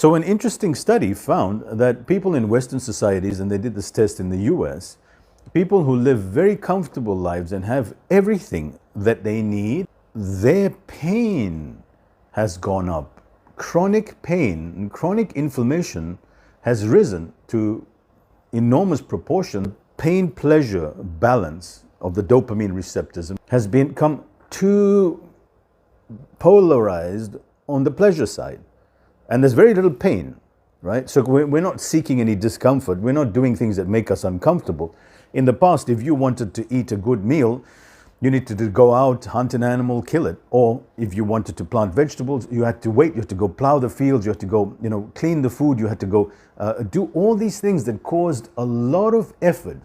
So an interesting study found that people in Western societies, and they did this test in the US, people who live very comfortable lives and have everything that they need, their pain has gone up. Chronic pain and chronic inflammation has risen to enormous proportion. Pain-pleasure balance of the dopamine receptors has become too polarized on the pleasure side. And there's very little pain, right? So we're not seeking any discomfort. We're not doing things that make us uncomfortable. In the past, if you wanted to eat a good meal, you needed to go out, hunt an animal, kill it. Or if you wanted to plant vegetables, you had to wait. You had to go plow the fields. You had to go, clean the food. You had to go do all these things that caused a lot of effort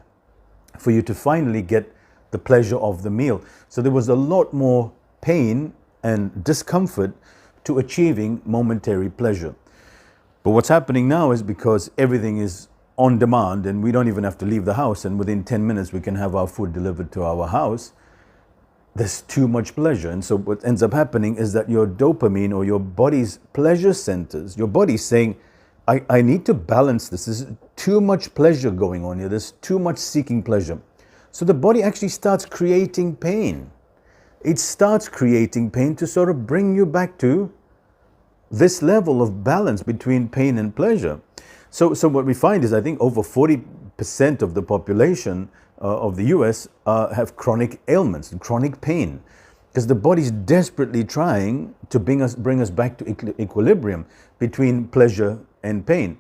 for you to finally get the pleasure of the meal. So there was a lot more pain and discomfort to achieving momentary pleasure. But what's happening now is because everything is on demand and we don't even have to leave the house, and within 10 minutes we can have our food delivered to our house, there's too much pleasure. And so what ends up happening is that your dopamine, or your body's pleasure centers, your body's saying, I need to balance this. There's too much pleasure going on here. There's too much seeking pleasure. So the body actually starts creating pain. It starts creating pain to sort of bring you back to this level of balance between pain and pleasure. So what we find is, I think over 40% of the population of the US have chronic ailments and chronic pain, because the body's desperately trying to bring us back to equilibrium between pleasure and pain.